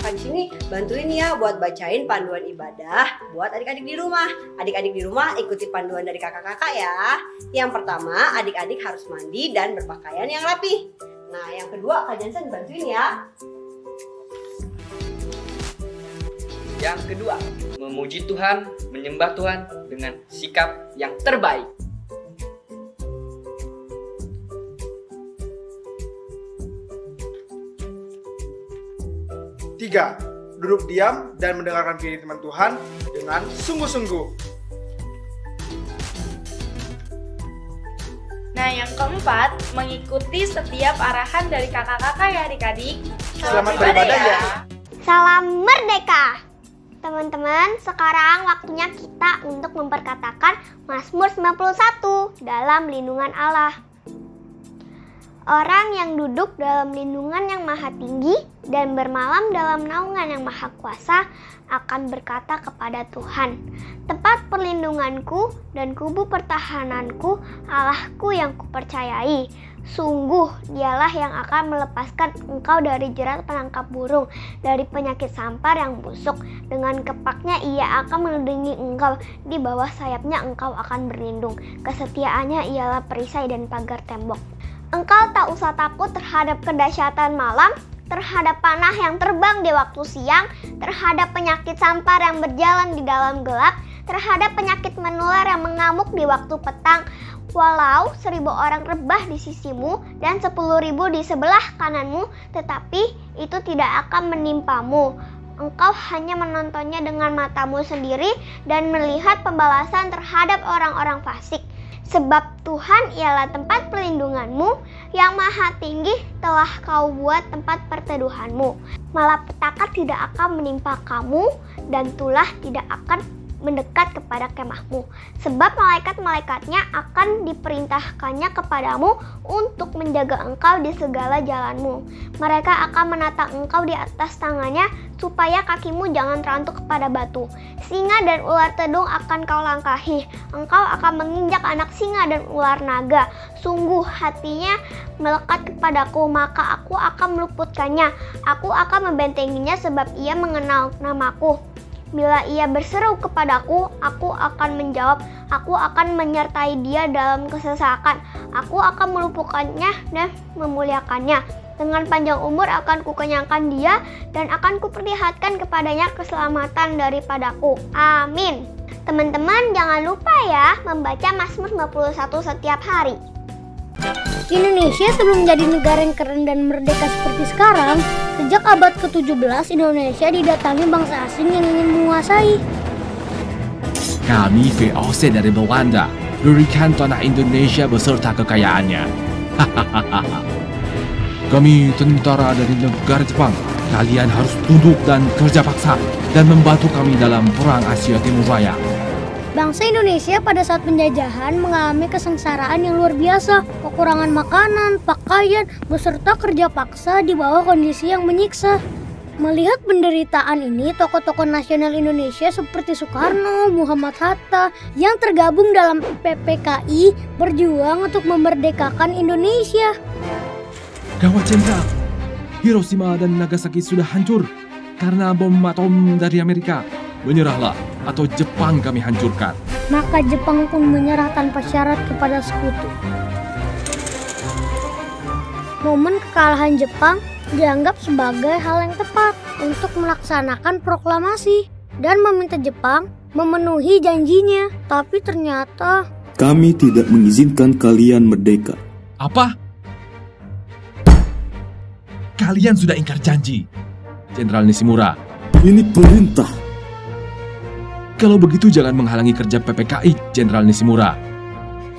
kakak-kakak di sini bantuin ya buat bacain panduan ibadah buat adik-adik di rumah. Adik-adik di rumah ikuti panduan dari kakak-kakak ya. Yang pertama, adik-adik harus mandi dan berpakaian yang rapi. Nah, yang kedua Kak Jansen bantuin ya. Yang kedua, memuji Tuhan, menyembah Tuhan dengan sikap yang terbaik. Tiga, duduk diam dan mendengarkan firman Tuhan dengan sungguh-sungguh. Nah, yang keempat, mengikuti setiap arahan dari kakak-kakak ya adik-adik. Selamat beribadah ya. Salam merdeka! Teman-teman, sekarang waktunya kita untuk memperkatakan Mazmur 91 dalam lindungan Allah. Orang yang duduk dalam lindungan yang maha tinggi dan bermalam dalam naungan yang maha kuasa akan berkata kepada Tuhan, tempat perlindunganku dan kubu pertahananku, Allahku yang kupercayai. Sungguh dialah yang akan melepaskan engkau dari jerat penangkap burung, dari penyakit sampar yang busuk. Dengan kepaknya ia akan melindungi engkau, di bawah sayapnya engkau akan berlindung. Kesetiaannya ialah perisai dan pagar tembok. Engkau tak usah takut terhadap kedahsyatan malam, terhadap panah yang terbang di waktu siang, terhadap penyakit sampar yang berjalan di dalam gelap, terhadap penyakit menular yang mengamuk di waktu petang. Walau 1.000 orang rebah di sisimu dan 10.000 di sebelah kananmu, tetapi itu tidak akan menimpamu. Engkau hanya menontonnya dengan matamu sendiri dan melihat pembalasan terhadap orang-orang fasik. Sebab Tuhan ialah tempat perlindunganmu, yang maha tinggi telah kau buat tempat perteduhanmu. Malapetaka tidak akan menimpa kamu, dan tulah tidak akan mendekat kepada kemahmu. Sebab malaikat-malaikatnya akan diperintahkannya kepadamu untuk menjaga engkau di segala jalanmu. Mereka akan menata engkau di atas tangannya, supaya kakimu jangan terantuk kepada batu. Singa dan ular tedung akan kau langkahi. Engkau akan menginjak anak singa dan ular naga. Sungguh hatinya melekat kepadaku, maka aku akan meluputkannya. Aku akan membentenginya sebab ia mengenal namaku. Bila ia berseru kepadaku, aku akan menjawab. Aku akan menyertai dia dalam kesesakan. Aku akan meluputkannya dan memuliakannya. Dengan panjang umur akan kukenyangkan dia, dan akan kuperlihatkan kepadanya keselamatan daripadaku. Amin. Teman-teman, jangan lupa ya membaca Mazmur 91 setiap hari. Indonesia sebelum menjadi negara yang keren dan merdeka seperti sekarang, sejak abad ke-17 Indonesia didatangi bangsa asing yang ingin menguasai. Kami VOC dari Belanda, berikan tanah Indonesia beserta kekayaannya. Kami tentara dari negara Jepang. Kalian harus tunduk dan kerja paksa dan membantu kami dalam perang Asia Timur Raya. Bangsa Indonesia pada saat penjajahan mengalami kesengsaraan yang luar biasa, kekurangan makanan, pakaian, beserta kerja paksa di bawah kondisi yang menyiksa. Melihat penderitaan ini, tokoh-tokoh nasional Indonesia seperti Soekarno, Muhammad Hatta yang tergabung dalam PPKI berjuang untuk memerdekakan Indonesia. Gawat jenderal, Hiroshima dan Nagasaki sudah hancur karena bom atom dari Amerika. Menyerahlah atau Jepang kami hancurkan. Maka Jepang pun menyerah tanpa syarat kepada sekutu. Momen kekalahan Jepang dianggap sebagai hal yang tepat untuk melaksanakan proklamasi dan meminta Jepang memenuhi janjinya. Tapi ternyata kami tidak mengizinkan kalian merdeka. Apa? Kalian sudah ingkar janji, Jenderal Nishimura. Ini perintah. Kalau begitu jangan menghalangi kerja PPKI, Jenderal Nishimura.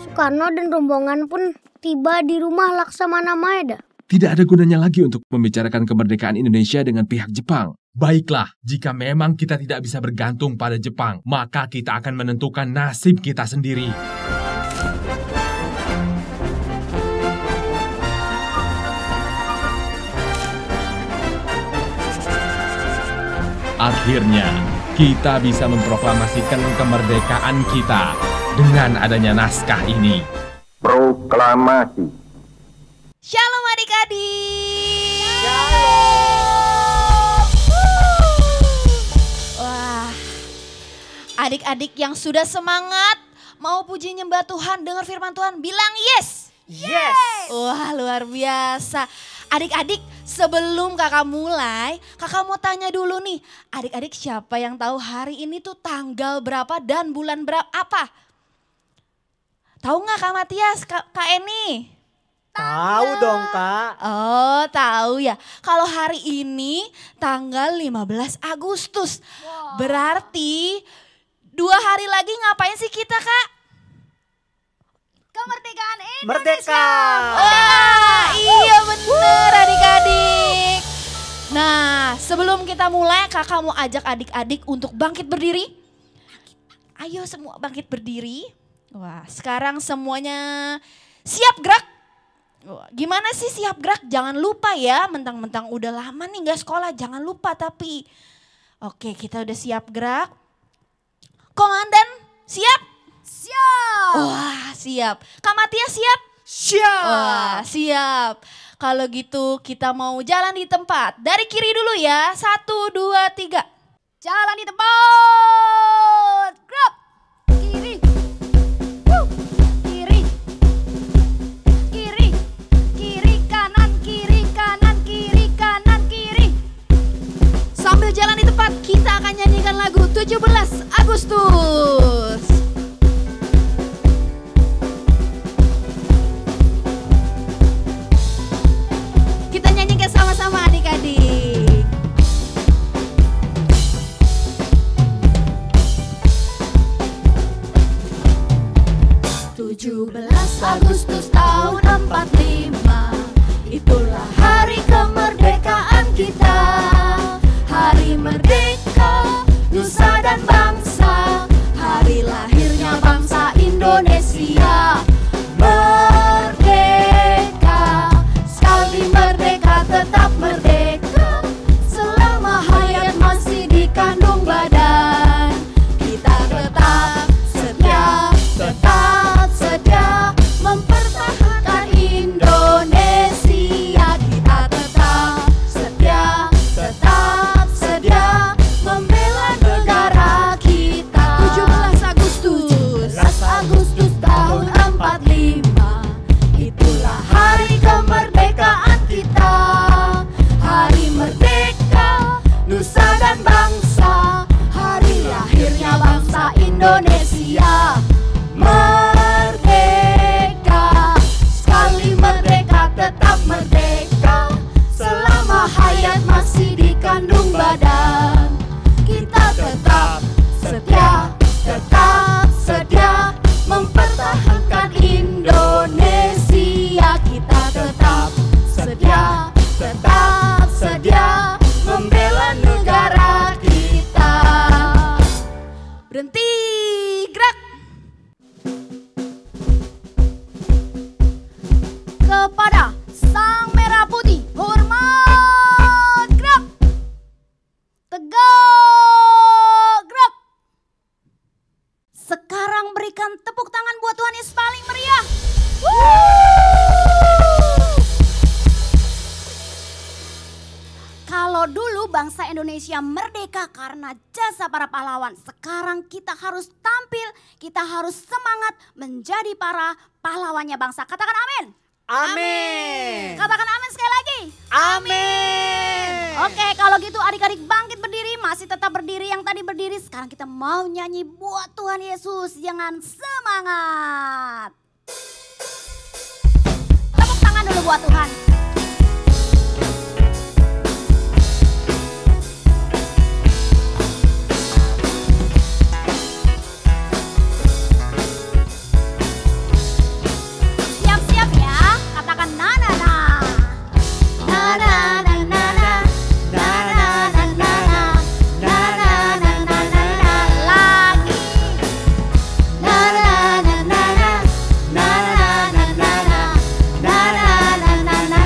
Soekarno dan rombongan pun tiba di rumah Laksamana Maeda. Tidak ada gunanya lagi untuk membicarakan kemerdekaan Indonesia dengan pihak Jepang. Baiklah, jika memang kita tidak bisa bergantung pada Jepang, maka kita akan menentukan nasib kita sendiri. Akhirnya, kita bisa memproklamasikan kemerdekaan kita dengan adanya naskah ini. Proklamasi. Shalom adik-adik. Shalom. Adik-adik yang sudah semangat mau puji nyembah Tuhan, dengar firman Tuhan, bilang yes. Yes. Wah, luar biasa. Adik-adik, sebelum kakak mulai, kakak mau tanya dulu nih. Adik-adik siapa yang tahu hari ini tuh tanggal berapa dan bulan berapa apa? Tahu nggak Kak Matias, Kak Eni? Tahu dong Kak. Oh, tahu ya. Kalau hari ini tanggal 15 Agustus. Berarti 2 hari lagi ngapain sih kita, Kak? Kemerdekaan Indonesia. Merdeka. Wah, iya bener adik-adik. Nah, sebelum kita mulai, kakak mau ajak adik-adik untuk bangkit berdiri. Ayo semua bangkit berdiri. Wah, sekarang semuanya siap gerak. Wah, gimana sih siap gerak? Jangan lupa ya, mentang-mentang udah lama nih gak sekolah, jangan lupa tapi. Oke, kita udah siap gerak. Komandan, siap? Siap. Wah, siap. Kak Matias siap? Siap. Wah, siap. Kalau gitu kita mau jalan di tempat. Dari kiri dulu ya. 1, 2, 3. Jalan di tempat. Gerak. Kiri. Kiri. Kiri. Kiri kanan, kiri kanan, kiri kanan, kiri. Sambil jalan di tempat kita akan nyanyikan lagu 17 Agustus. Kita nyanyikan sama-sama adik-adik. 17 Agustus tahun 45, itulah hari kemerdekaan kita. Hari merdeka, nusa dan bangsa, hari lahirnya bangsa Indonesia. Merdeka, sekali merdeka tetap merdeka, selama hayat masih dikandung badan. Kita tetap setia, tetap sedia mempertahankan Indonesia. Kita tetap setia, tetap sedia membela negara kita. 17 Agustus. 17 Agustus tahun 45, itulah hari kemerdekaan kita. Hari merdeka, nusa dan bangsa, hari lahirnya bangsa Indonesia. Merdeka, sekali merdeka tetap merdeka, selama hayat masih dikandung badan. Kita tetap setia, tetap sedia mempertahankan Indonesia. Kita tetap setia, tetap sedia membela negara kita. Berhenti, gerak. Kepada Sang Merah Putih, hormat, gerak. Tegak, gerak. Sekarang berikan tepuk tangan buat Tuhan Yesus paling meriah. Kalau dulu bangsa Indonesia merdeka karena jasa para pahlawan, sekarang kita harus tampil, kita harus semangat menjadi para pahlawannya bangsa. Katakan amin. Amin. Katakan amin sekali lagi. Amin. Oke, kalau gitu adik-adik bangkit berdiri, masih tetap berdiri yang tadi berdiri. Sekarang kita mau nyanyi buat Tuhan Yesus dengan semangat. Tepuk tangan dulu buat Tuhan. Siap-siap ya, katakan na-na-na. Na-na-na-na-na. Na-na-na-na-na. Na-na-na-na-na. Lagi. Na-na-na-na-na. Na-na-na-na-na. Na-na-na-na-na.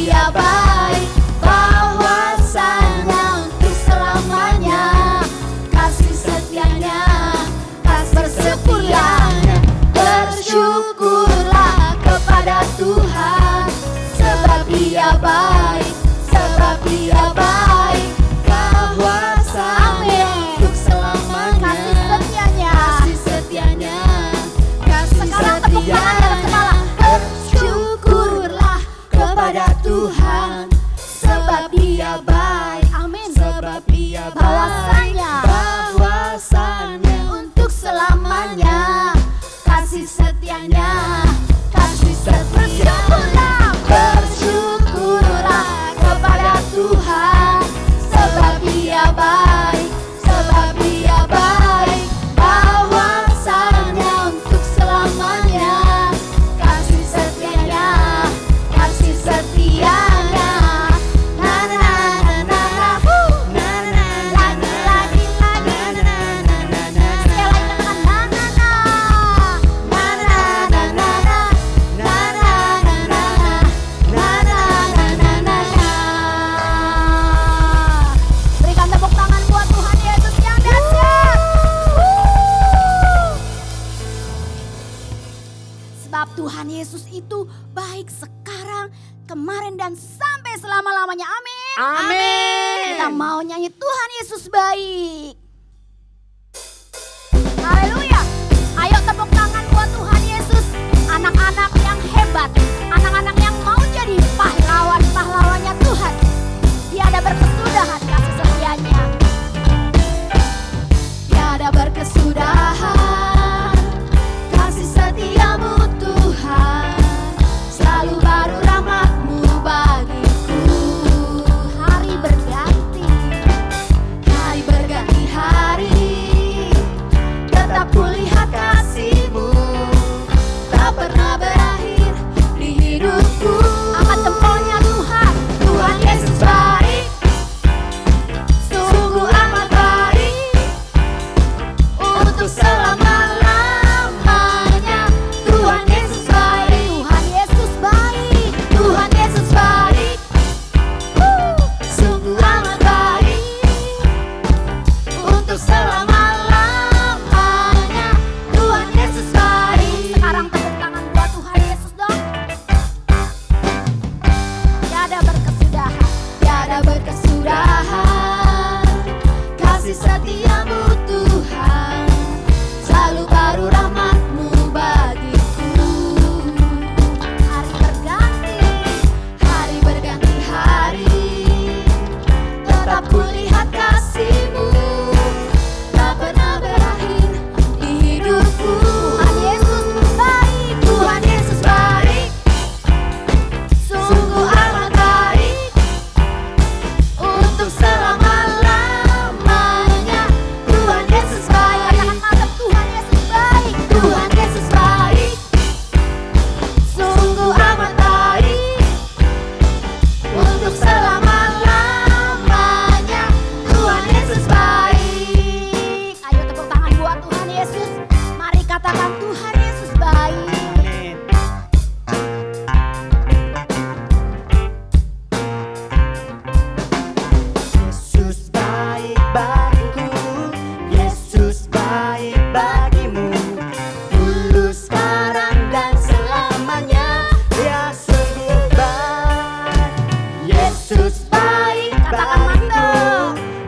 Dia baik, bahwasanya untuk selamanya kasih setianya, kasih setianya. Bersyukurlah kepada Tuhan, sebab Dia baik, sebab Dia baik, bahwasanya untuk selamanya kasih setianya, kasih setianya. Bersyukurlah kepada Tuhan, sebab Dia baik, amin, sebab Dia bahwasanya untuk selamanya kasih setianya, kasih setianya. Bersyukurlah kepada Tuhan, sebab Dia baik, sebab Dia baik, bahwasanya untuk selamanya kasih setianya, kasih setianya. Na na na na na, na na lagi lagi lagi, na na na na na, sekali lagi na na na na, na na na na na, na na na na na, na na na na. Berikan tepuk tangan buat Tuhan Yesus yang dahsyat. Sebab Tuhan Yesus itu baik sekarang, kemarin dan sampai selama-lamanya. Amin. Amin. Kita mau nyanyi Tuhan Yesus baik. Haleluya. Ayo tepuk tangan buat Tuhan Yesus. Anak-anak yang hebat, anak-anak yang mau jadi pahlawan-pahlawannya Tuhan. Tiada berkesudahan kasih setianya. Tiada berkesudahan kasih setiamu Tuhan. Selalu baru rahmat-Mu bagiku. Hari berganti hari, tetap kulihat kasih-Mu, tak pernah berakhir di hidupku. Angkat jempolnya Tuhan, Tuhan Yesus baik, sungguh amat baik, untuk selama-lamanya. Tuhan Yesus baik, Tuhan Yesus baik, Tuhan Yesus baik, sungguh amat baik, untuk selama-lamanya. Tuhan Yesus baik. Sekarang tepuk tangan buat Tuhan Yesus dong. Tiada berkesudahan, tiada berkesudahan kasih setiamu Tuhan. Selalu baru rahmat-Mu bagiku. Hari berganti hari, tetap kulihat kasih-Mu, tak pernah berakhir di hidupku. Tuhan Yesus baik, Tuhan Yesus baik, sungguh amat baik, untuk selama-lamanya. Tuhan Yesus baik, katakan mantap, Tuhan Yesus baik, Tuhan Yesus baik, sungguh amat baik, untuk selama-lamanya. Tuhan Yesus baik. Ayo tepuk tangan buat Tuhan Yesus. Mari katakan Tuhan Yesus baik. Yesus baik bagiku, Yesus baik bagimu, dulu sekarang dan selamanya. Dia sungguh baik. Yesus baik bagiku,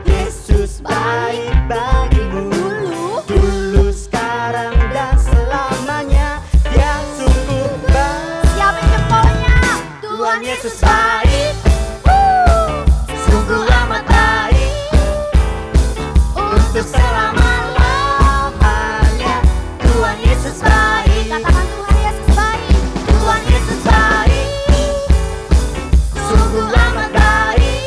Yesus baik bagimu, dulu sekarang dan selamanya. Dia sungguh baik. Siapin jempolnya. Tuhan Yesus baik, sungguh amat baik, untuk selama-lamanya. Tuhan Yesus baik, Katakan Tuhan Yesus baik. Tuhan Yesus baik, sungguh amat baik,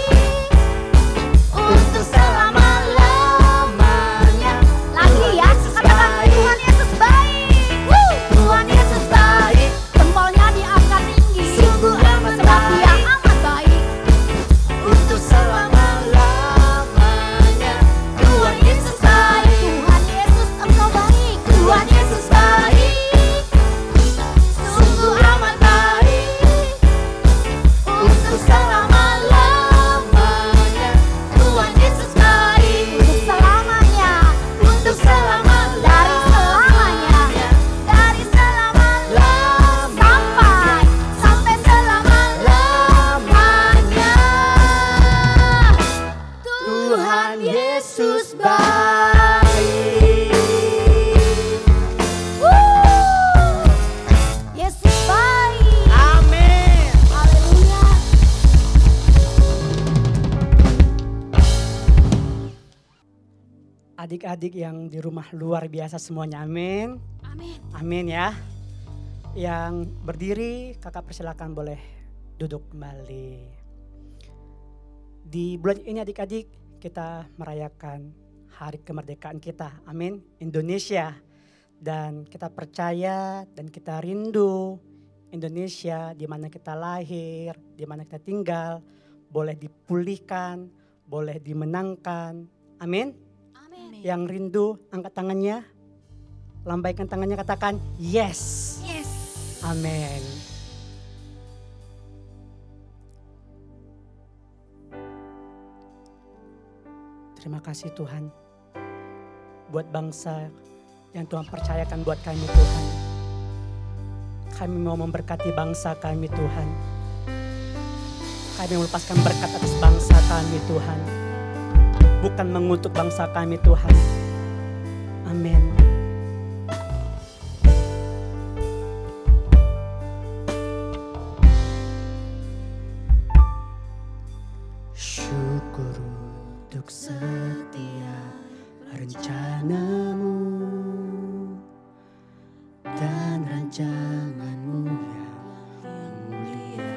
untuk selama-lamanya. Lagi ya, katakan Tuhan Yesus baik. Tuhan Yesus baik, Jempolnya diangkat tinggi, sungguh amat sebab Dia baik, amat baik. untuk selama-lamanya. Tuhan Yesus baik. adik-adik yang di rumah luar biasa semuanya, amin. Amin. Amin ya. Yang berdiri, kakak persilakan boleh duduk kembali. Di bulan ini adik-adik kita merayakan hari kemerdekaan kita, amin, Indonesia. Dan kita percaya dan kita rindu Indonesia di mana kita lahir, di mana kita tinggal, boleh dipulihkan, boleh dimenangkan, amin. Yang rindu angkat tangannya, lambaikan tangannya, katakan yes. Yes. Amin. Terima kasih Tuhan buat bangsa yang Tuhan percayakan buat kami Tuhan. Kami mau memberkati bangsa kami Tuhan. Kami melepaskan berkat atas bangsa kami Tuhan. Bukan mengutuk bangsa kami Tuhan. Amin. Syukur untuk setiap rencanamu dan rancanganmu yang mulia.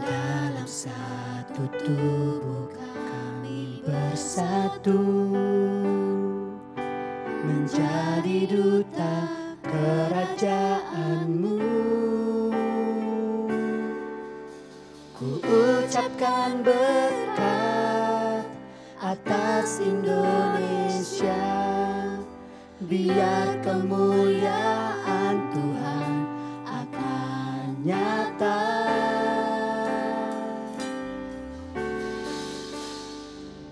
Dalam satu tubuh kami bersatu, menjadi duta kerajaanmu. Ku ucapkan berkat atas Indonesia, biar kemuliaan Tuhan akan nyata.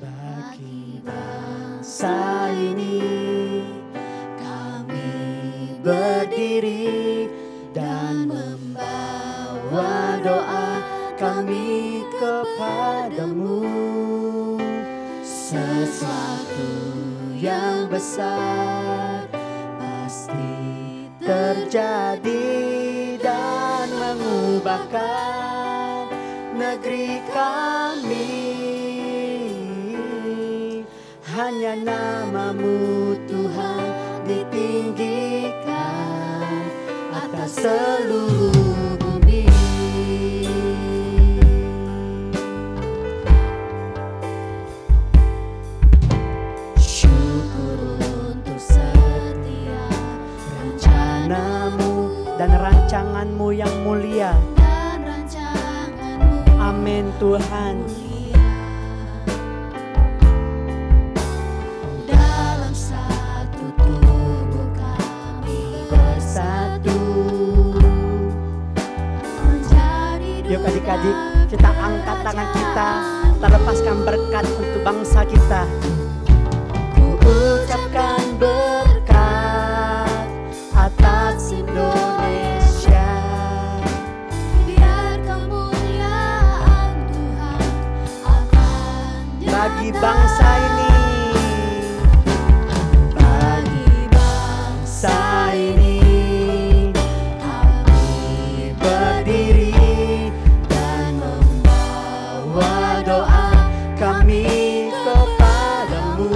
Bagi bangsa ini kami berdiri dan membawa doa kami kepadamu. Sesuatu yang besar pasti terjadi dan mengubahkan negeri kami. Hanya namamu Tuhan ditinggikan atas seluruh bumi. Dan rancanganmu yang mulia. Amin Tuhan. Dalam satu tubuh kami bersatu. Yuk adik-adik, kita angkat tangan kita, kita lepaskan berkat untuk bangsa kita. Ku ucapkan berkat atas Indonesia, biar kemuliaan Tuhan akan bagi bangsa ini, bagi bangsa ini. Kami berdiri dan membawa doa kami kepadamu.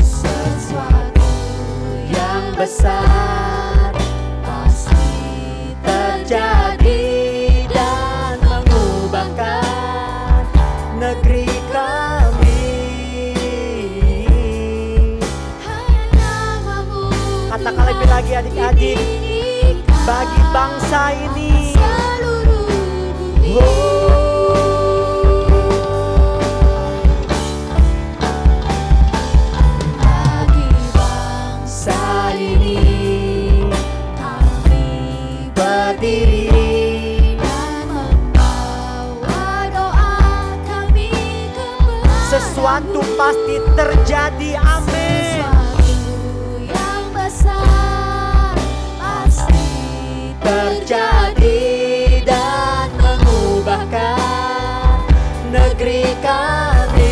Sesuatu yang besar pasti terjadi dan mengubahkan negeri kami. Katakan lebih lagi adik-adik, bagi bangsa ini. Bagi bangsa ini kami berdiri dan membawa doa kami kepadamu. Sesuatu pasti terjadi, amin. Sesuatu yang besar pasti terjadi dan mengubahkan negeri kami.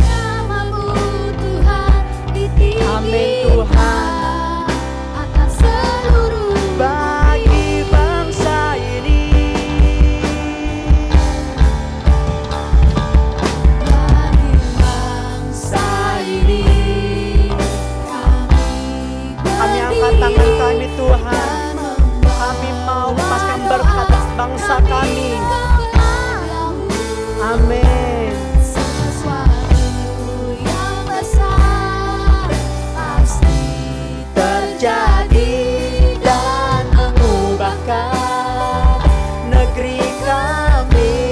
Namamu Tuhan ditinggikan atas seluruh bagi bangsa ini. Amin. Sesuatu yang besar pasti Terjadi dan mengubahkan negeri kami.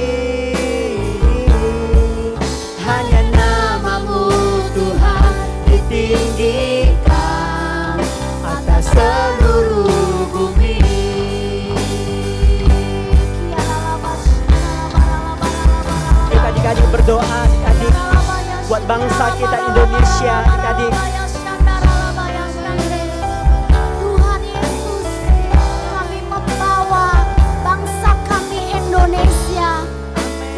Hanya namamu Tuhan ditinggikan atas seluruh bumi. Adik-adik berdoa, adik-adik, buat bangsa kita Indonesia, adik-adik. Tuhan Yesus, kami membawa bangsa kami Indonesia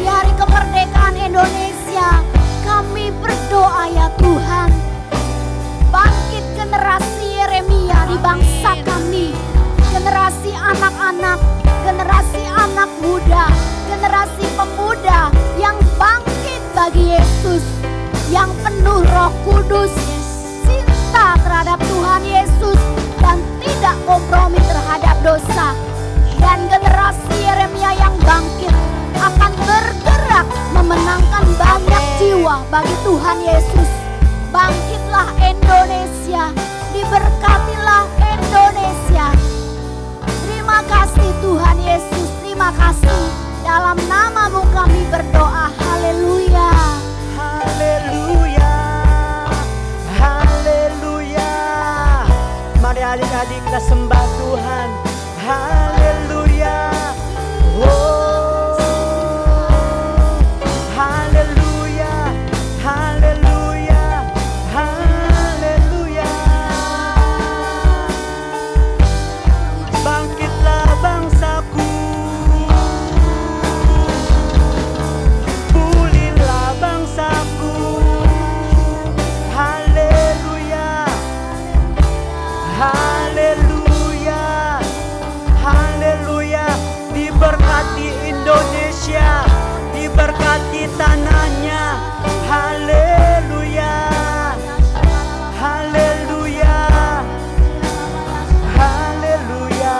di hari kemerdekaan Indonesia. Kami berdoa ya Tuhan, bangkit generasi Yeremia di bangsa kami, generasi anak-anak, generasi anak muda, generasi pemuda yang bangkit bagi Yesus, yang penuh Roh Kudus, cinta terhadap Tuhan Yesus dan tidak kompromi terhadap dosa. Dan generasi Yeremia yang bangkit akan bergerak memenangkan banyak jiwa bagi Tuhan Yesus. Bangkitlah Indonesia, diberkatilah Indonesia. Terima kasih Tuhan Yesus, terima kasih. Dalam namamu kami berdoa, haleluya. Haleluya, haleluya. Mari adik-adik kita sembah Tuhan. Haleluya. Oh, haleluya, haleluya, haleluya. Bangkitlah bangsaku, pulihlah bangsaku. Haleluya, haleluya, haleluya. Diberkati Indonesia, diberkati tanahnya. Haleluya, haleluya, haleluya.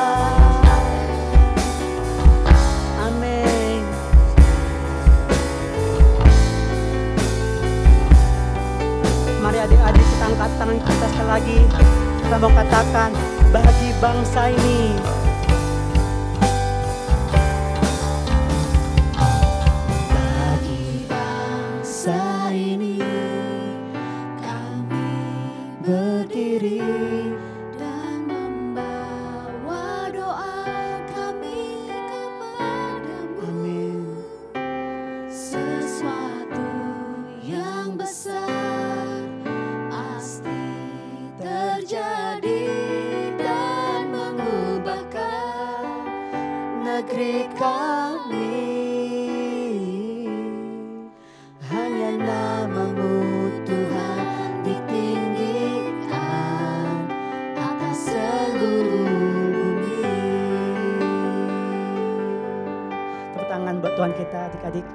Amin. Mari adik-adik kita angkat tangan kita sekali lagi. Kita mau katakan bagi bangsa ini. Bagi bangsa ini kami berdiri dan membawa doa kami kepadamu. Amin. Sesuatu yang besar pasti terjadi dan mengubahkan negeri kami. Hanya namamu Tuhan ditinggikan atas seluruh bumi. Tepuk tangan buat Tuhan kita adik-adik.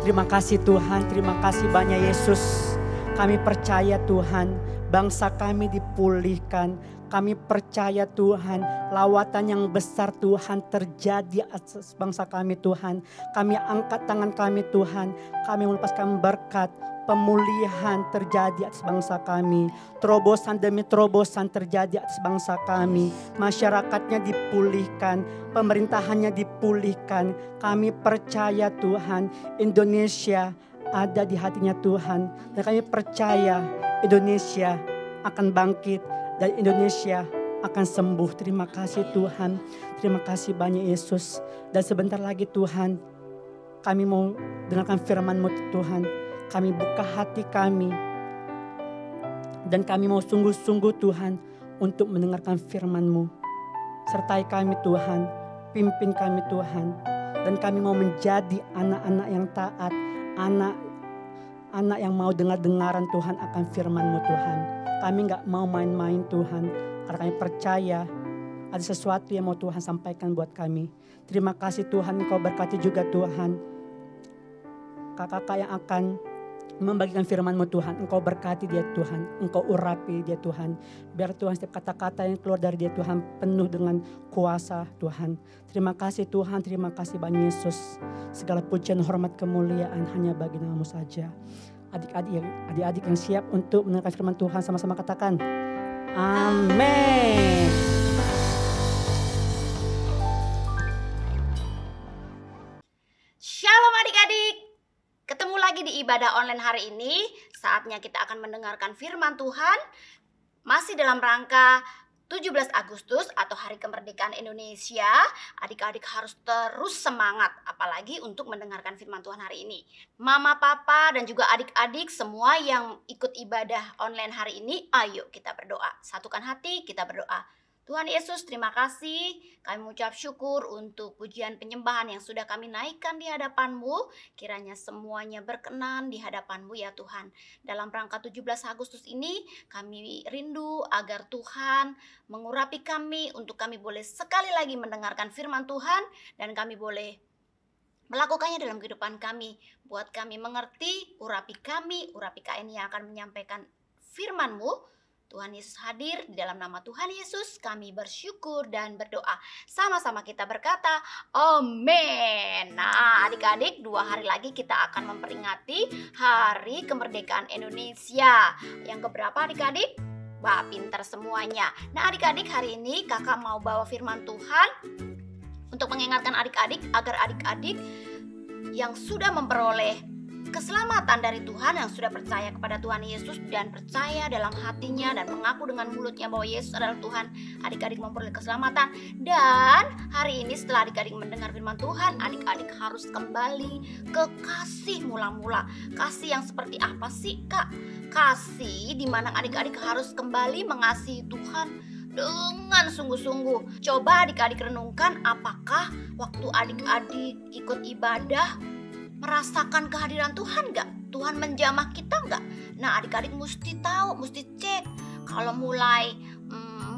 Terima kasih Tuhan, terima kasih banyak Yesus. Kami percaya Tuhan, bangsa kami dipulihkan. Kami percaya Tuhan, lawatan yang besar Tuhan terjadi atas bangsa kami Tuhan. Kami angkat tangan kami Tuhan, kami melepaskan berkat, pemulihan terjadi atas bangsa kami. Terobosan demi terobosan terjadi atas bangsa kami. Masyarakatnya dipulihkan, pemerintahannya dipulihkan. Kami percaya Tuhan, Indonesia ada di hatinya Tuhan. Dan kami percaya Indonesia akan bangkit dan Indonesia akan sembuh. Terima kasih Tuhan. Terima kasih banyak Yesus. Dan sebentar lagi Tuhan, kami mau dengarkan firman-Mu Tuhan. Kami buka hati kami. Dan kami mau sungguh-sungguh Tuhan untuk mendengarkan firman-Mu. Sertai kami Tuhan, pimpin kami Tuhan. Dan kami mau menjadi anak-anak yang taat, anak yang mau dengar-dengaran Tuhan akan firman-Mu Tuhan. Kami gak mau main-main Tuhan, karena kami percaya ada sesuatu yang mau Tuhan sampaikan buat kami. Terima kasih Tuhan, Engkau berkati juga Tuhan kakak-kakak yang akan membagikan firman-Mu Tuhan. Engkau berkati dia Tuhan, Engkau urapi dia Tuhan. Biar Tuhan setiap kata-kata yang keluar dari dia Tuhan penuh dengan kuasa Tuhan. Terima kasih Tuhan, terima kasih Bang Yesus. Segala pujian, hormat, kemuliaan hanya bagi nama-Mu saja. Adik-adik yang siap untuk mendengarkan firman Tuhan sama-sama katakan, amin. Shalom adik-adik. Ketemu lagi di ibadah online hari ini. Saatnya kita akan mendengarkan firman Tuhan. Masih dalam rangka 17 Agustus atau Hari Kemerdekaan Indonesia. Adik-adik harus terus semangat, apalagi untuk mendengarkan firman Tuhan hari ini. Mama, papa, dan juga adik-adik semua yang ikut ibadah online hari ini, ayo kita berdoa. Satukan hati, kita berdoa. Tuhan Yesus, terima kasih. Kami mengucap syukur untuk pujian penyembahan yang sudah kami naikkan di hadapan-Mu. Kiranya semuanya berkenan di hadapan-Mu ya Tuhan. Dalam rangka 17 Agustus ini, kami rindu agar Tuhan mengurapi kami untuk kami boleh sekali lagi mendengarkan firman Tuhan dan kami boleh melakukannya dalam kehidupan kami. Buat kami mengerti, urapi KN yang akan menyampaikan firman-Mu. Tuhan Yesus hadir, di dalam nama Tuhan Yesus kami bersyukur dan berdoa. Sama-sama kita berkata, amin. Nah adik-adik, 2 hari lagi kita akan memperingati Hari Kemerdekaan Indonesia. Yang keberapa adik-adik? Wah, pintar semuanya. Nah adik-adik, hari ini kakak mau bawa firman Tuhan untuk mengingatkan adik-adik agar adik-adik yang sudah memperoleh keselamatan dari Tuhan, yang sudah percaya kepada Tuhan Yesus dan percaya dalam hatinya dan mengaku dengan mulutnya bahwa Yesus adalah Tuhan, adik-adik memperoleh keselamatan. Dan hari ini setelah adik-adik mendengar firman Tuhan, adik-adik harus kembali ke kasih mula-mula. Kasih yang seperti apa sih Kak? Kasih di mana adik-adik harus kembali mengasihi Tuhan dengan sungguh-sungguh. Coba adik-adik renungkan, apakah waktu adik-adik ikut ibadah merasakan kehadiran Tuhan gak? Tuhan menjamah kita gak? Nah adik-adik mesti tahu, mesti cek. Kalau mulai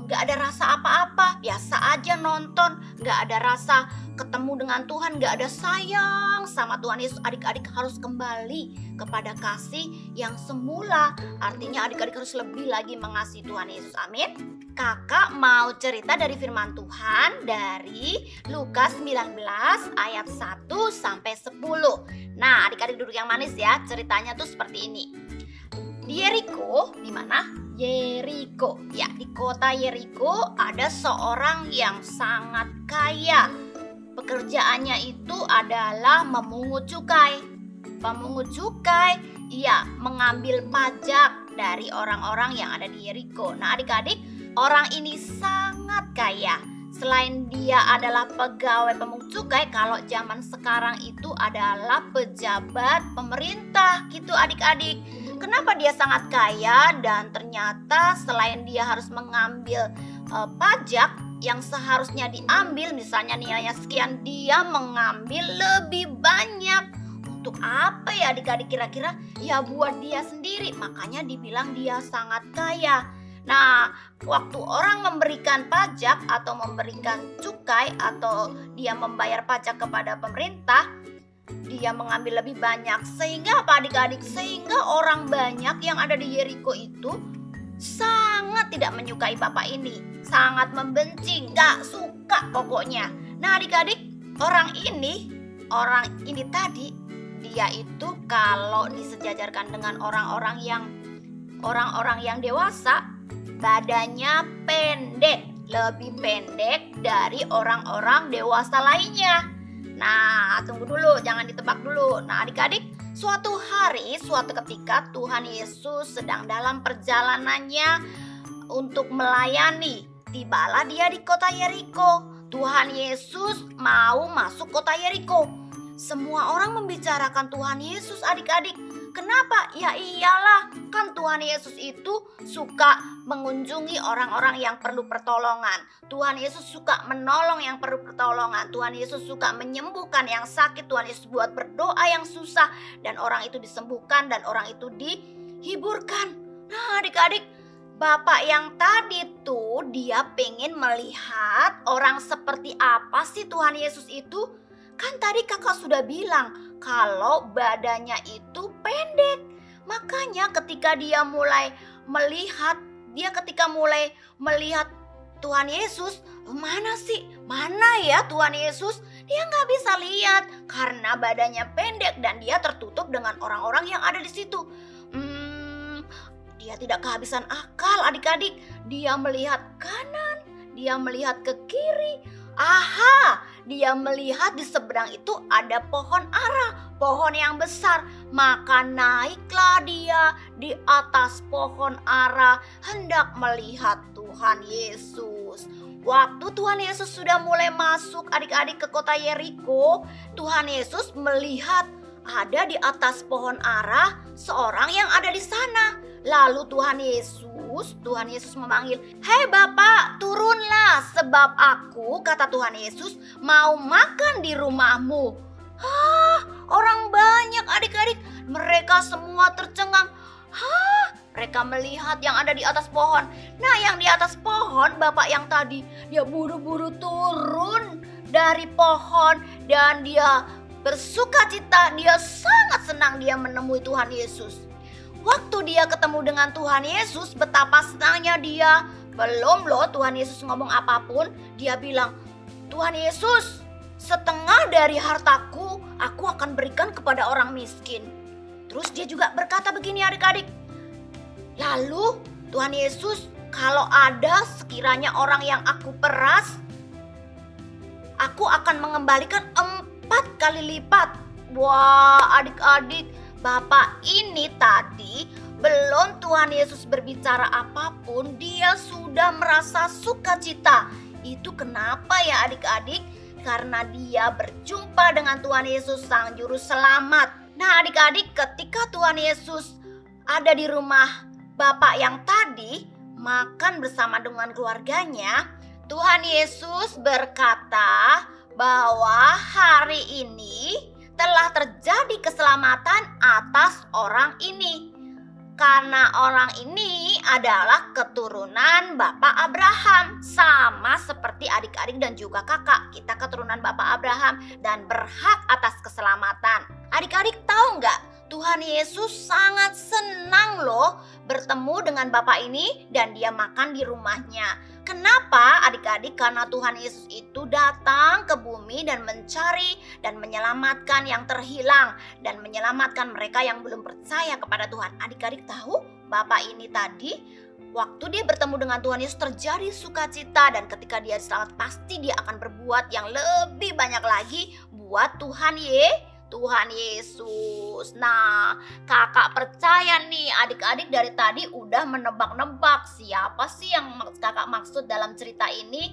gak ada rasa apa-apa, biasa aja nonton, gak ada rasa ketemu dengan Tuhan, gak ada sayang sama Tuhan Yesus, adik-adik harus kembali kepada kasih yang semula. Artinya adik-adik harus lebih lagi mengasihi Tuhan Yesus. Amin. Kakak mau cerita dari firman Tuhan dari Lukas 19 ayat 1 sampai 10. Nah adik-adik duduk yang manis ya. Ceritanya tuh seperti ini. Di Yeriko, di mana? Yeriko. Ya, di kota Yeriko ada seorang yang sangat kaya. Pekerjaannya itu adalah memungut cukai. Pemungut cukai, ia mengambil pajak dari orang-orang yang ada di Yeriko. Nah adik-adik, orang ini sangat kaya. Selain dia adalah pegawai pemungut cukai, kalau zaman sekarang itu adalah pejabat pemerintah gitu adik-adik. Kenapa dia sangat kaya dan ternyata selain dia harus mengambil pajak yang seharusnya diambil, misalnya nilainya sekian, dia mengambil lebih banyak. Untuk apa ya adik-adik kira-kira? Ya buat dia sendiri, makanya dibilang dia sangat kaya. Nah, waktu orang memberikan pajak atau memberikan cukai atau dia membayar pajak kepada pemerintah, dia mengambil lebih banyak. Sehingga apa adik-adik? Sehingga orang banyak yang ada di Yeriko itu sangat tidak menyukai bapak ini. Sangat membenci, gak suka pokoknya. Nah adik-adik, orang ini tadi, dia itu kalau disejajarkan dengan orang-orang yang dewasa, badannya pendek, lebih pendek dari orang-orang dewasa lainnya. Nah, tunggu dulu, jangan ditebak dulu. Nah, adik-adik, suatu hari, suatu ketika Tuhan Yesus sedang dalam perjalanannya untuk melayani. Tibalah dia di kota Yeriko. Tuhan Yesus mau masuk kota Yeriko. Semua orang membicarakan Tuhan Yesus adik-adik. Kenapa? Ya iyalah, kan Tuhan Yesus itu suka mengunjungi orang-orang yang perlu pertolongan. Tuhan Yesus suka menolong yang perlu pertolongan. Tuhan Yesus suka menyembuhkan yang sakit. Tuhan Yesus buat berdoa yang susah dan orang itu disembuhkan dan orang itu dihiburkan. Nah adik-adik, Bapak yang tadi tuh dia pengen melihat orang seperti apa sih Tuhan Yesus itu. Kan tadi kakak sudah bilang kalau badannya itu pendek. Makanya ketika dia mulai melihat Tuhan Yesus, mana ya Tuhan Yesus? Dia nggak bisa lihat karena badannya pendek dan dia tertutup dengan orang-orang yang ada di situ. Dia tidak kehabisan akal adik-adik. Dia melihat kanan, dia melihat ke kiri. Aha, dia melihat di seberang itu ada pohon ara, pohon yang besar. Maka naiklah dia di atas pohon ara hendak melihat Tuhan Yesus. Waktu Tuhan Yesus sudah mulai masuk adik-adik ke kota Yeriko, Tuhan Yesus melihat ada di atas pohon ara seorang yang ada di sana. Lalu Tuhan Yesus memanggil, "Hei Bapak, turunlah sebab aku," kata Tuhan Yesus, "mau makan di rumahmu." Orang banyak adik-adik, mereka semua tercengang. Mereka melihat yang ada di atas pohon. Nah, yang di atas pohon, Bapak yang tadi, dia buru-buru turun dari pohon dan dia bersuka cita, dia sangat senang dia menemui Tuhan Yesus. Waktu dia ketemu dengan Tuhan Yesus, betapa senangnya dia. Belum loh Tuhan Yesus ngomong apapun, dia bilang, "Tuhan Yesus, setengah dari hartaku aku akan berikan kepada orang miskin." Terus dia juga berkata begini adik-adik, "Lalu Tuhan Yesus, kalau ada sekiranya orang yang aku peras, aku akan mengembalikan 4 kali lipat." Wah adik-adik, Bapak ini tadi belum Tuhan Yesus berbicara apapun, dia sudah merasa sukacita. Itu kenapa ya adik-adik? Karena dia berjumpa dengan Tuhan Yesus Sang Juru Selamat. Nah adik-adik, ketika Tuhan Yesus ada di rumah Bapak yang tadi makan bersama dengan keluarganya, Tuhan Yesus berkata bahwa hari ini telah terjadi keselamatan atas orang ini. Karena orang ini adalah keturunan Bapak Abraham. Sama seperti adik-adik dan juga kakak. Kita keturunan Bapak Abraham dan berhak atas keselamatan. Adik-adik tahu nggak? Tuhan Yesus sangat senang loh bertemu dengan Bapak ini dan dia makan di rumahnya. Kenapa adik-adik? Karena Tuhan Yesus itu datang ke bumi dan mencari dan menyelamatkan yang terhilang dan menyelamatkan mereka yang belum percaya kepada Tuhan. Adik-adik tahu Bapak ini tadi waktu dia bertemu dengan Tuhan Yesus terjadi sukacita, dan ketika dia selamat pasti dia akan berbuat yang lebih banyak lagi buat Tuhan Yesus. Nah, kakak percaya nih adik-adik dari tadi udah menebak-nebak siapa sih yang kakak maksud dalam cerita ini.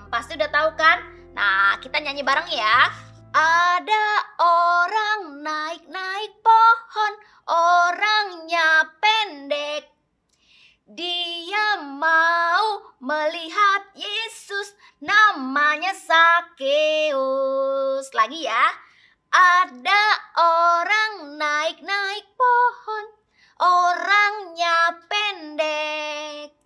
Pasti udah tahu kan? Nah, kita nyanyi bareng ya. Ada orang naik-naik pohon, orangnya pendek. Dia mau melihat Yesus, namanya Sakeus. Lagi ya. Ada orang naik-naik pohon, orangnya pendek.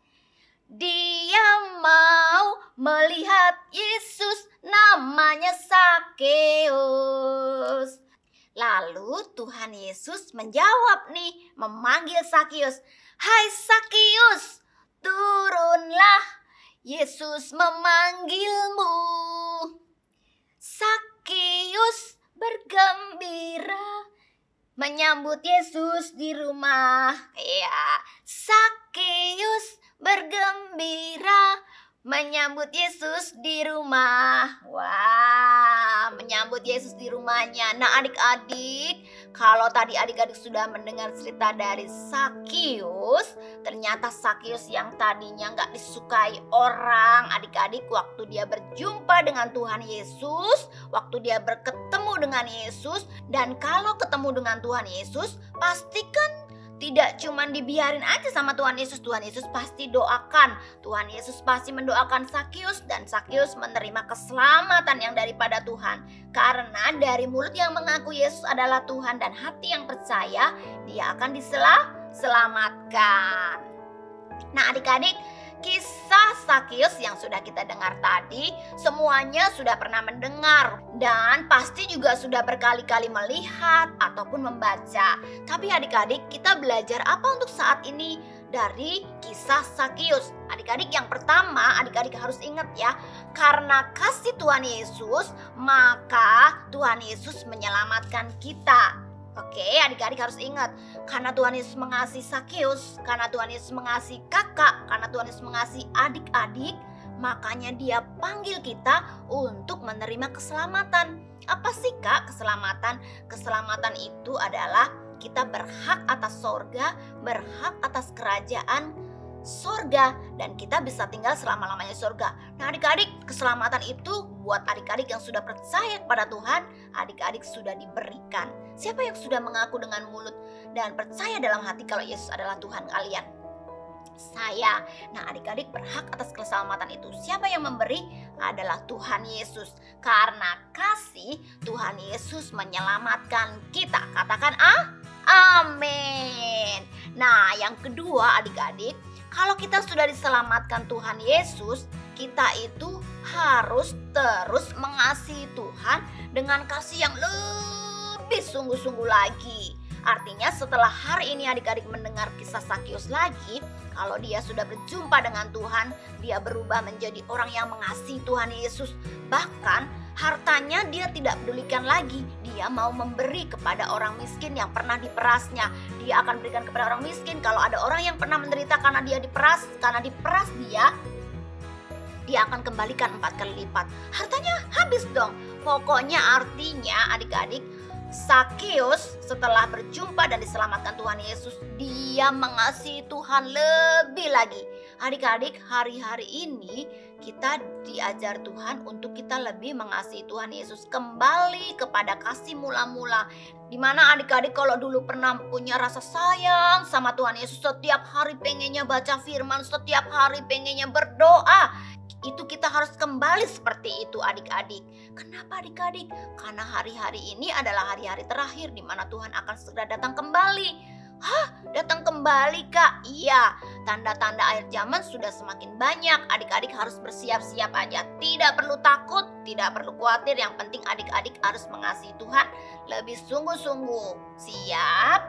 Dia mau melihat Yesus, namanya Sakeus. Lalu Tuhan Yesus menjawab nih, memanggil Sakeus. "Hai Sakeus, turunlah, Yesus memanggilmu." Sakeus bergembira menyambut Yesus di rumah. Ya, Sakeus bergembira menyambut Yesus di rumah. Wah, menyambut Yesus di rumahnya. Nah adik-adik, kalau tadi adik-adik sudah mendengar cerita dari Sakeus, ternyata Sakeus yang tadinya gak disukai orang, adik-adik waktu dia berjumpa dengan Tuhan Yesus, waktu dia bertemu dengan Yesus, dan kalau ketemu dengan Tuhan Yesus, pastikan tidak cuma dibiarin aja sama Tuhan Yesus. Tuhan Yesus pasti doakan. Tuhan Yesus pasti mendoakan Sakeus dan Sakeus menerima keselamatan yang daripada Tuhan. Karena dari mulut yang mengaku Yesus adalah Tuhan dan hati yang percaya, dia akan diselamatkan. Nah adik-adik, Kisah Sakius yang sudah kita dengar tadi, semuanya sudah pernah mendengar dan pasti juga sudah berkali-kali melihat ataupun membaca. Tapi adik-adik, kita belajar apa untuk saat ini dari kisah Sakius? Adik-adik, yang pertama adik-adik harus ingat ya, karena kasih Tuhan Yesus, maka Tuhan Yesus menyelamatkan kita. Oke, adik-adik harus ingat, karena Tuhan Yesus mengasihi Sakius, karena Tuhan Yesus mengasihi kakak, karena Tuhan Yesus mengasihi adik-adik, makanya Dia panggil kita untuk menerima keselamatan. Apa sih Kak keselamatan? Keselamatan itu adalah kita berhak atas sorga, berhak atas kerajaan sorga, dan kita bisa tinggal selama-lamanya sorga. Nah adik-adik, keselamatan itu buat adik-adik yang sudah percaya kepada Tuhan, adik-adik sudah diberikan. Siapa yang sudah mengaku dengan mulut dan percaya dalam hati kalau Yesus adalah Tuhan kalian? Saya. Nah adik-adik berhak atas keselamatan itu. Siapa yang memberi? Adalah Tuhan Yesus. Karena kasih Tuhan Yesus menyelamatkan kita. Katakan amin. Nah yang kedua adik-adik, kalau kita sudah diselamatkan Tuhan Yesus, kita itu harus terus mengasihi Tuhan dengan kasih yang lebih sungguh-sungguh lagi. Artinya setelah hari ini adik-adik mendengar kisah Sakius lagi, kalau dia sudah berjumpa dengan Tuhan, dia berubah menjadi orang yang mengasihi Tuhan Yesus. Bahkan hartanya dia tidak pedulikan lagi. Dia mau memberi kepada orang miskin yang pernah diperasnya. Dia akan berikan kepada orang miskin. Kalau ada orang yang pernah menderita karena dia diperas, dia akan kembalikan 4 kali lipat. Hartanya habis dong. Pokoknya artinya adik-adik, Sakius setelah berjumpa dan diselamatkan Tuhan Yesus, dia mengasihi Tuhan lebih lagi. Adik-adik, hari-hari ini kita diajar Tuhan untuk kita lebih mengasihi Tuhan Yesus, kembali kepada kasih mula-mula. Dimana adik-adik kalau dulu pernah punya rasa sayang sama Tuhan Yesus, setiap hari pengennya baca firman, setiap hari pengennya berdoa, itu kita harus kembali seperti itu adik-adik. Kenapa adik-adik? Karena hari-hari ini adalah hari-hari terakhir di mana Tuhan akan segera datang kembali. Hah, datang kembali Kak? Iya, tanda-tanda akhir zaman sudah semakin banyak. Adik-adik harus bersiap-siap aja. Tidak perlu takut, tidak perlu khawatir. Yang penting adik-adik harus mengasihi Tuhan lebih sungguh-sungguh. Siap?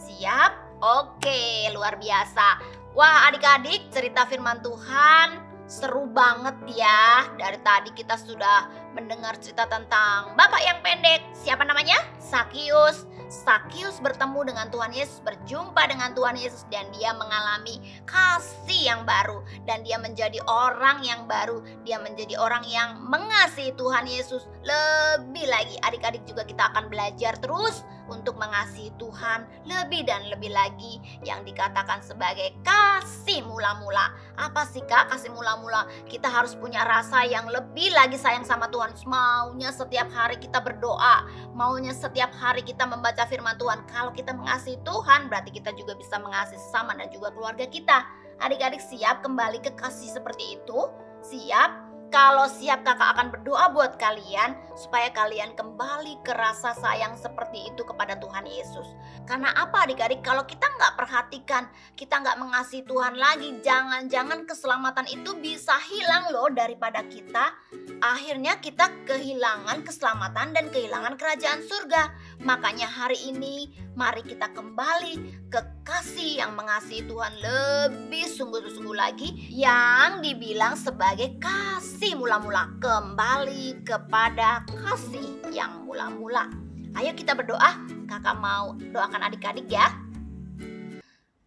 Siap? Oke, luar biasa. Wah adik-adik, cerita firman Tuhan seru banget ya. Dari tadi kita sudah mendengar cerita tentang bapak yang pendek. Siapa namanya? Sakius. Sakius bertemu dengan Tuhan Yesus, berjumpa dengan Tuhan Yesus, dan dia mengalami kasih yang baru, dan dia menjadi orang yang baru. Dia menjadi orang yang mengasihi Tuhan Yesus lebih lagi. Adik-adik juga kita akan belajar terus untuk mengasihi Tuhan lebih dan lebih lagi, yang dikatakan sebagai kasih mula-mula. Apa sih Kak kasih mula-mula? Kita harus punya rasa yang lebih lagi sayang sama Tuhan. Maunya setiap hari kita berdoa, maunya setiap hari kita membaca firman Tuhan. Kalau kita mengasihi Tuhan, berarti kita juga bisa mengasihi sesama dan juga keluarga kita. Adik-adik siap kembali ke kasih seperti itu? Siap? Kalau siap, kakak akan berdoa buat kalian supaya kalian kembali ke rasa sayang seperti itu kepada Tuhan Yesus. Karena apa adik-adik? Kalau kita nggak perhatikan, kita nggak mengasihi Tuhan lagi, jangan-jangan keselamatan itu bisa hilang loh daripada kita. Akhirnya kita kehilangan keselamatan dan kehilangan kerajaan surga. Makanya hari ini mari kita kembali ke kasih yang mengasihi Tuhan lebih sungguh-sungguh lagi, yang dibilang sebagai kasih mula-mula. Kembali kepada kasih yang mula-mula. Ayo kita berdoa. Kakak mau doakan adik-adik ya.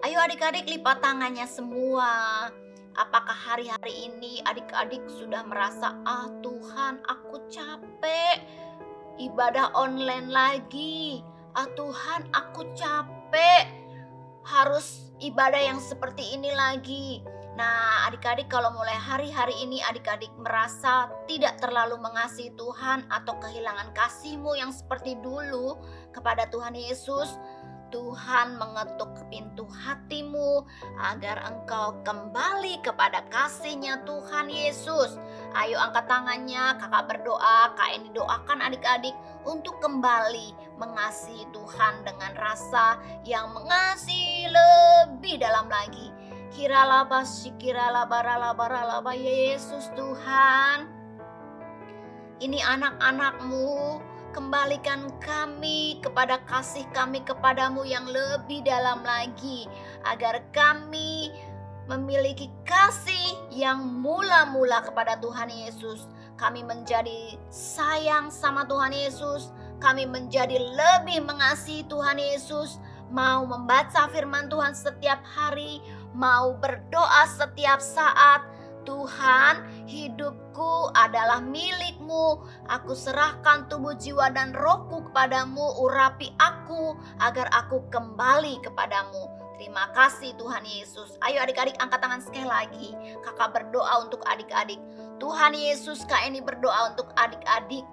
Ayo adik-adik lipat tangannya semua. Apakah hari-hari ini adik-adik sudah merasa, Tuhan aku capek ibadah online lagi. Tuhan aku capek harus ibadah yang seperti ini lagi. Nah adik-adik, kalau mulai hari-hari ini adik-adik merasa tidak terlalu mengasihi Tuhan atau kehilangan kasih-Mu yang seperti dulu kepada Tuhan Yesus, Tuhan mengetuk pintu hatimu agar engkau kembali kepada kasih-Nya Tuhan Yesus. Ayo angkat tangannya, kakak berdoa, Kak Eni doakan adik-adik untuk kembali mengasihi Tuhan dengan rasa yang mengasihi lebih dalam lagi. Kiralaba sikiralaba ralaba Yesus Tuhan. Ini anak-anak-Mu, kembalikan kami kepada kasih kami kepadamu yang lebih dalam lagi, agar kami memiliki kasih yang mula-mula kepada Tuhan Yesus. Kami menjadi sayang sama Tuhan Yesus, kami menjadi lebih mengasihi Tuhan Yesus, mau membaca firman Tuhan setiap hari, mau berdoa setiap saat. Tuhan, hidupku adalah milik-Mu. Aku serahkan tubuh, jiwa, dan rohku kepadamu. Urapi aku agar aku kembali kepadamu. Terima kasih Tuhan Yesus. Ayo adik-adik angkat tangan sekali lagi. Kakak berdoa untuk adik-adik. Tuhan Yesus, Kak Eni berdoa untuk adik-adik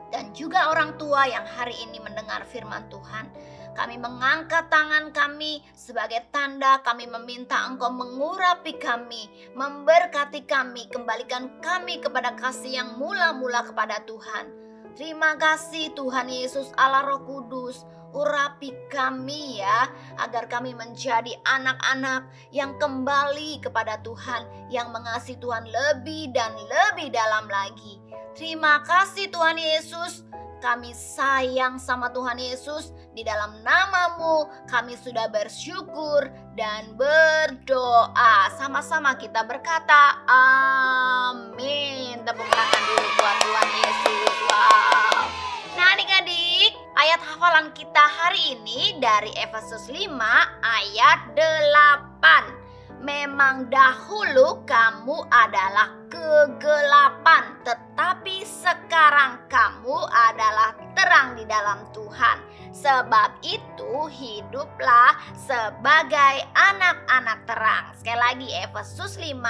dan juga orang tua yang hari ini mendengar firman Tuhan. Kami mengangkat tangan kami sebagai tanda kami meminta Engkau mengurapi kami, memberkati kami, kembalikan kami kepada kasih yang mula-mula kepada Tuhan. Terima kasih Tuhan Yesus Allah Roh Kudus. Urapi kami ya, agar kami menjadi anak-anak yang kembali kepada Tuhan, yang mengasihi Tuhan lebih dan lebih dalam lagi. Terima kasih Tuhan Yesus. Kami sayang sama Tuhan Yesus. Di dalam nama-Mu kami sudah bersyukur dan berdoa. Sama-sama kita berkata amin. Tepuk tangan dulu buat Tuhan Yesus. Wow. Nah adik-adik, ayat hafalan kita hari ini dari Efesus 5 ayat 8. Memang dahulu kamu adalah kegelapan, tetapi sekarang kamu adalah terang di dalam Tuhan. Sebab itu hiduplah sebagai anak-anak terang. Sekali lagi Efesus 5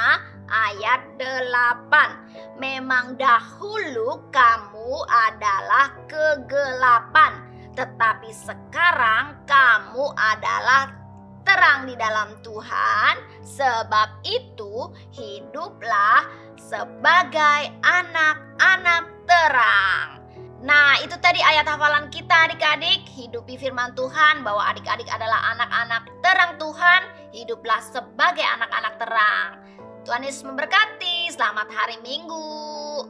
ayat 8. Memang dahulu kamu adalah kegelapan, tetapi sekarang kamu adalah terang di dalam Tuhan. Sebab itu hiduplah sebagai anak-anak terang. Nah itu tadi ayat hafalan kita adik-adik. Hidupi firman Tuhan bahwa adik-adik adalah anak-anak terang Tuhan. Hiduplah sebagai anak-anak terang. Tuhan Yesus memberkati. Selamat hari Minggu.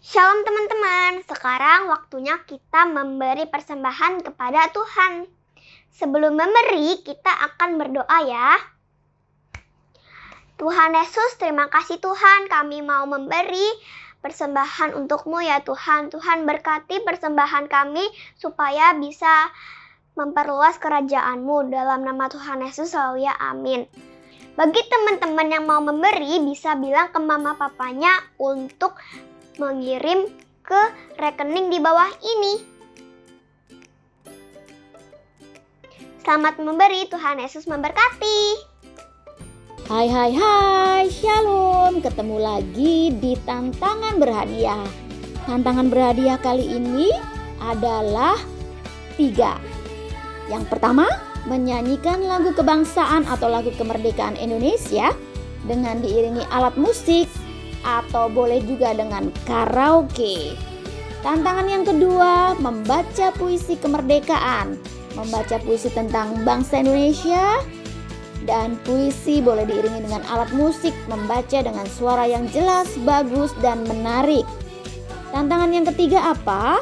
Shalom teman-teman. Sekarang waktunya kita memberi persembahan kepada Tuhan. Sebelum memberi, kita akan berdoa ya. Tuhan Yesus, terima kasih Tuhan, kami mau memberi persembahan untuk-Mu ya Tuhan. Tuhan berkati persembahan kami supaya bisa memperluas kerajaan-Mu. Dalam nama Tuhan Yesus selalu ya, amin. Bagi teman-teman yang mau memberi, bisa bilang ke mama papanya untuk mengirim ke rekening di bawah ini. Selamat memberi, Tuhan Yesus memberkati. Hai, shalom. Ketemu lagi di Tantangan Berhadiah. Tantangan berhadiah kali ini adalah 3. Yang pertama, menyanyikan lagu kebangsaan atau lagu kemerdekaan Indonesia dengan diiringi alat musik atau boleh juga dengan karaoke. Tantangan yang kedua, membaca puisi kemerdekaan. Membaca puisi tentang bangsa Indonesia dan puisi boleh diiringi dengan alat musik, membaca dengan suara yang jelas, bagus, dan menarik. Tantangan yang ketiga apa?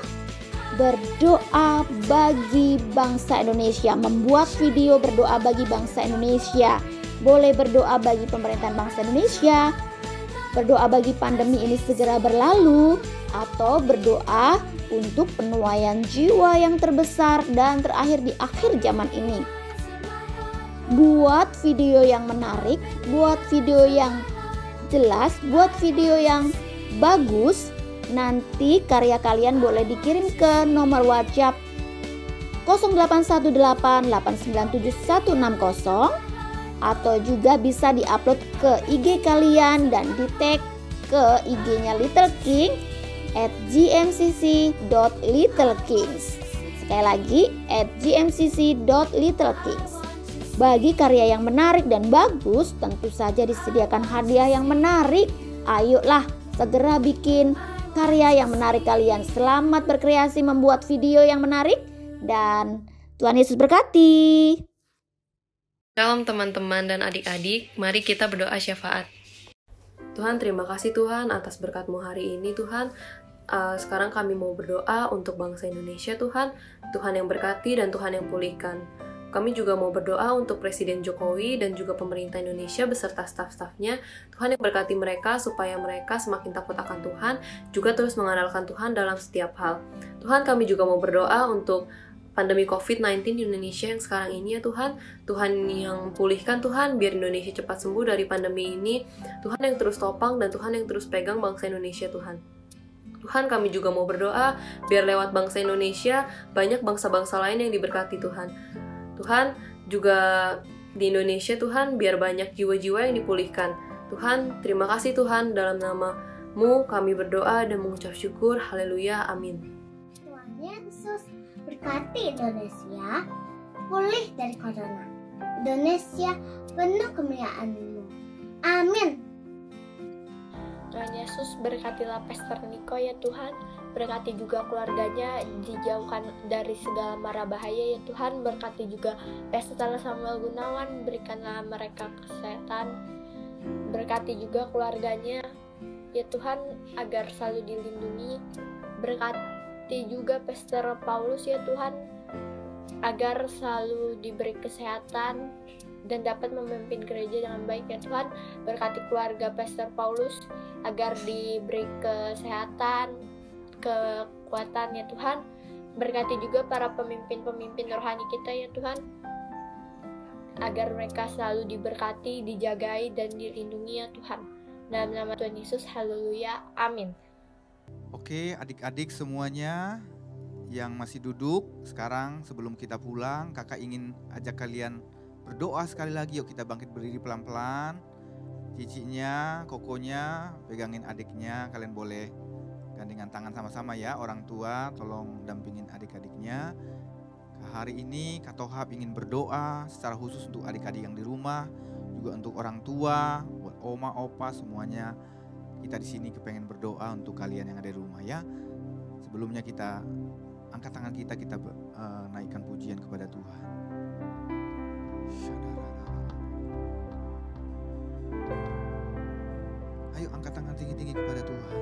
Berdoa bagi bangsa Indonesia, membuat video berdoa bagi bangsa Indonesia. Boleh berdoa bagi pemerintahan bangsa Indonesia, berdoa bagi pandemi ini segera berlalu, atau berdoa untuk penuaian jiwa yang terbesar dan terakhir di akhir zaman ini. Buat video yang menarik, buat video yang jelas, buat video yang bagus. Nanti karya kalian boleh dikirim ke nomor WhatsApp 0818897160 atau juga bisa diupload ke IG kalian dan di-tag ke IG-nya Little King @gmcc.littlekings. Sekali lagi @gmcc.littlekings. Bagi karya yang menarik dan bagus, tentu saja disediakan hadiah yang menarik. Ayolah segera bikin karya yang menarik kalian. Selamat berkreasi membuat video yang menarik dan Tuhan Yesus berkati. Shalom teman-teman dan adik-adik, mari kita berdoa syafaat. Tuhan, terima kasih Tuhan atas berkat-Mu hari ini Tuhan. Sekarang kami mau berdoa untuk bangsa Indonesia Tuhan, Tuhan yang berkati dan Tuhan yang pulihkan. Kami juga mau berdoa untuk Presiden Jokowi dan juga pemerintah Indonesia beserta staf-stafnya. Tuhan yang berkati mereka supaya mereka semakin takut akan Tuhan, juga terus mengandalkan Tuhan dalam setiap hal. Tuhan, kami juga mau berdoa untuk pandemi COVID-19 di Indonesia yang sekarang ini ya Tuhan. Tuhan yang pulihkan Tuhan, biar Indonesia cepat sembuh dari pandemi ini. Tuhan yang terus topang dan Tuhan yang terus pegang bangsa Indonesia Tuhan. Tuhan, kami juga mau berdoa biar lewat bangsa Indonesia banyak bangsa-bangsa lain yang diberkati Tuhan. Tuhan, juga di Indonesia Tuhan, biar banyak jiwa-jiwa yang dipulihkan. Tuhan, terima kasih Tuhan, dalam nama-Mu kami berdoa dan mengucap syukur. Haleluya, amin. Tuhan Yesus berkati Indonesia, pulih dari corona. Indonesia penuh kemuliaan-Mu. Amin. Tuhan Yesus berkatilah Pastor Niko ya Tuhan, berkati juga keluarganya, dijauhkan dari segala mara bahaya ya Tuhan, berkati juga Pastor Samuel Gunawan, berikanlah mereka kesehatan, berkati juga keluarganya ya Tuhan agar selalu dilindungi, berkati juga Pastor Paulus ya Tuhan agar selalu diberi kesehatan dan dapat memimpin gereja dengan baik ya Tuhan. Berkati keluarga Pastor Paulus agar diberi kesehatan, kekuatan ya Tuhan. Berkati juga para pemimpin-pemimpin rohani kita ya Tuhan, agar mereka selalu diberkati, dijagai, dan dilindungi ya Tuhan. Dalam nama Tuhan Yesus, haleluya, amin. Oke, adik-adik semuanya yang masih duduk, sekarang sebelum kita pulang, kakak ingin ajak kalian berdoa sekali lagi. Yuk kita bangkit berdiri pelan-pelan. Cicinya, kokonya, pegangin adiknya. Kalian boleh gandengan tangan sama-sama ya. Orang tua tolong dampingin adik-adiknya. Hari ini Kak Tohab ingin berdoa secara khusus untuk adik-adik yang di rumah, juga untuk orang tua, buat oma, opa, semuanya. Kita di sini kepengen berdoa untuk kalian yang ada di rumah ya. Sebelumnya kita angkat tangan kita naikkan pujian kepada Tuhan. Ayo angkat tangan tinggi-tinggi kepada Tuhan.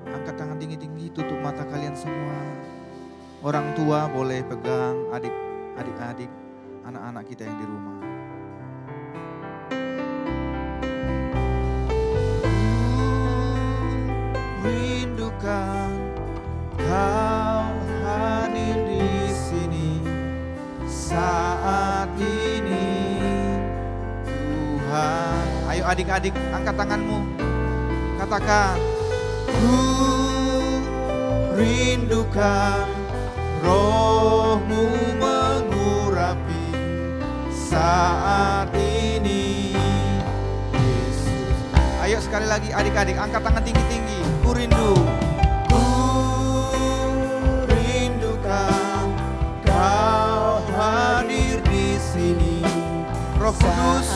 Angkat tangan tinggi-tinggi, tutup mata kalian semua. Orang tua boleh pegang adik-adik, anak-anak kita yang di rumah. Rindukan Kau hadir di sini saat ini Tuhan. Ayo adik-adik angkat tanganmu, katakan, ku rindukan Roh-Mu mengurapi saat ini Yesus. Ayo sekali lagi adik-adik angkat tangan tinggi-tinggi. Ku rindukan Kau hadir di sini. Roh Kudus,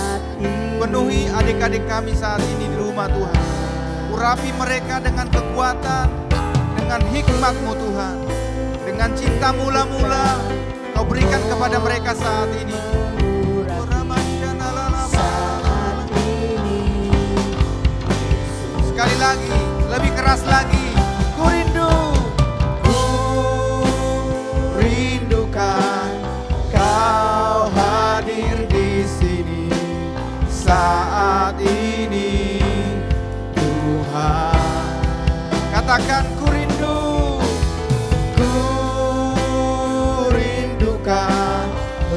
penuhi adik-adik kami saat ini di rumah Tuhan. Urapi mereka dengan kekuatan, dengan hikmat-Mu Tuhan, dengan cinta mula-mula Kau berikan kepada mereka saat ini. Sekali lagi, lebih keras lagi. Ku rindukan Kau hadir di sini saat ini Tuhan. Katakan, ku rindukan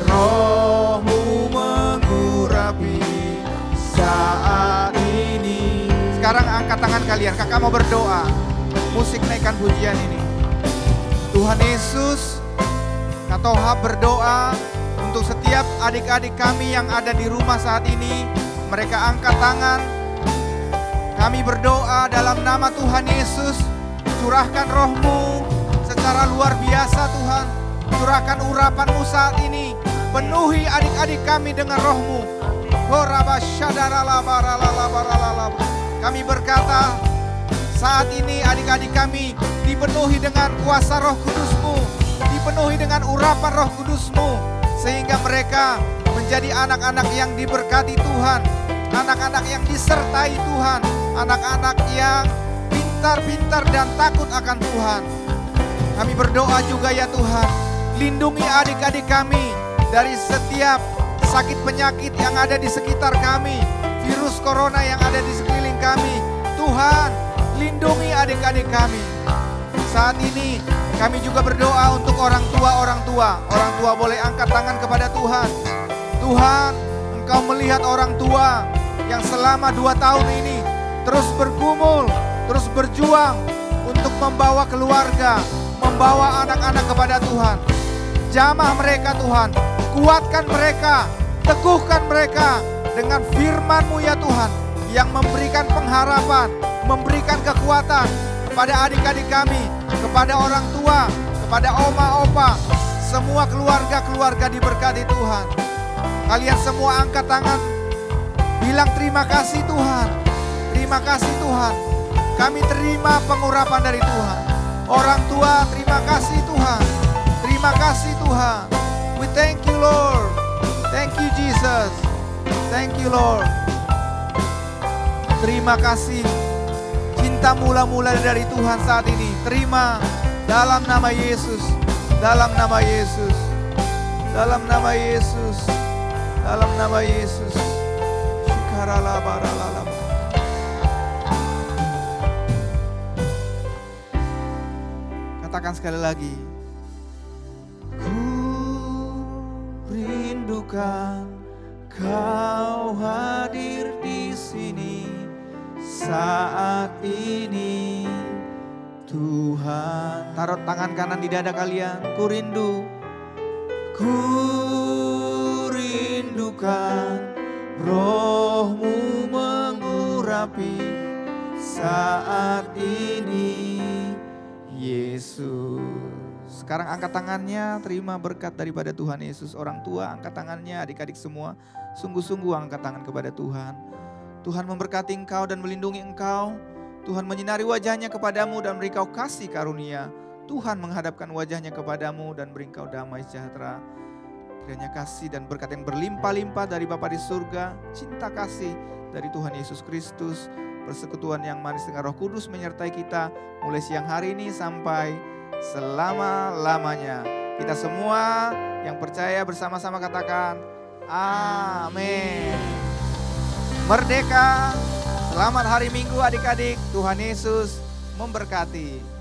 Roh-Mu mengurapi saat ini. Sekarang angkat tangan kalian, kakak mau berdoa. Musik naikkan pujian ini. Tuhan Yesus, Kak Tohab berdoa untuk setiap adik-adik kami yang ada di rumah saat ini. Mereka angkat tangan. Kami berdoa dalam nama Tuhan Yesus. Curahkan Roh-Mu secara luar biasa Tuhan. Curahkan urapan-Mu saat ini. Penuhi adik-adik kami dengan Roh-Mu. Kami berkata, saat ini adik-adik kami dipenuhi dengan kuasa Roh Kudus-Mu, dipenuhi dengan urapan Roh Kudus-Mu. sehingga mereka menjadi anak-anak yang diberkati Tuhan, anak-anak yang disertai Tuhan, anak-anak yang pintar-pintar dan takut akan Tuhan. Kami berdoa juga ya Tuhan, lindungi adik-adik kami dari setiap sakit penyakit yang ada di sekitar kami, virus corona yang ada di sekeliling kami. Tuhan, lindungi adik-adik kami. Saat ini kami juga berdoa untuk orang tua. Orang tua boleh angkat tangan kepada Tuhan. Tuhan, Engkau melihat orang tua yang selama 2 tahun ini terus bergumul, terus berjuang untuk membawa keluarga, membawa anak-anak kepada Tuhan. Jamah mereka Tuhan, kuatkan mereka, teguhkan mereka dengan firman-Mu ya Tuhan, yang memberikan pengharapan, memberikan kekuatan kepada adik-adik kami, kepada orang tua, kepada oma, opa, semua keluarga-keluarga diberkati Tuhan. Kalian semua angkat tangan, bilang terima kasih Tuhan, terima kasih Tuhan. Kami terima pengurapan dari Tuhan. Orang tua, terima kasih Tuhan, terima kasih Tuhan. We thank you Lord, thank you Jesus, thank you Lord. Terima kasih, cinta mula-mula dari Tuhan saat ini. Terima dalam nama Yesus, dalam nama Yesus, dalam nama Yesus, dalam nama Yesus. Katakan sekali lagi. Ku rindukan Kau hadir di sini saat ini, Tuhan. Taruh tangan kanan di dada kalian. Ku rindukan Roh-Mu mengurapi saat ini, Yesus. Sekarang angkat tangannya, terima berkat daripada Tuhan Yesus. Orang tua angkat tangannya, adik-adik semua sungguh-sungguh angkat tangan kepada Tuhan. Tuhan memberkati engkau dan melindungi engkau. Tuhan menyinari wajahnya kepadamu dan beri kau kasih karunia. Tuhan menghadapkan wajahnya kepadamu dan beri kau damai sejahtera. Kiranya kasih dan berkat yang berlimpah-limpah dari Bapa di surga, cinta kasih dari Tuhan Yesus Kristus, persekutuan yang manis dengan Roh Kudus menyertai kita mulai siang hari ini sampai selama-lamanya. Kita semua yang percaya bersama-sama katakan amin. Merdeka, selamat hari Minggu adik-adik, Tuhan Yesus memberkati.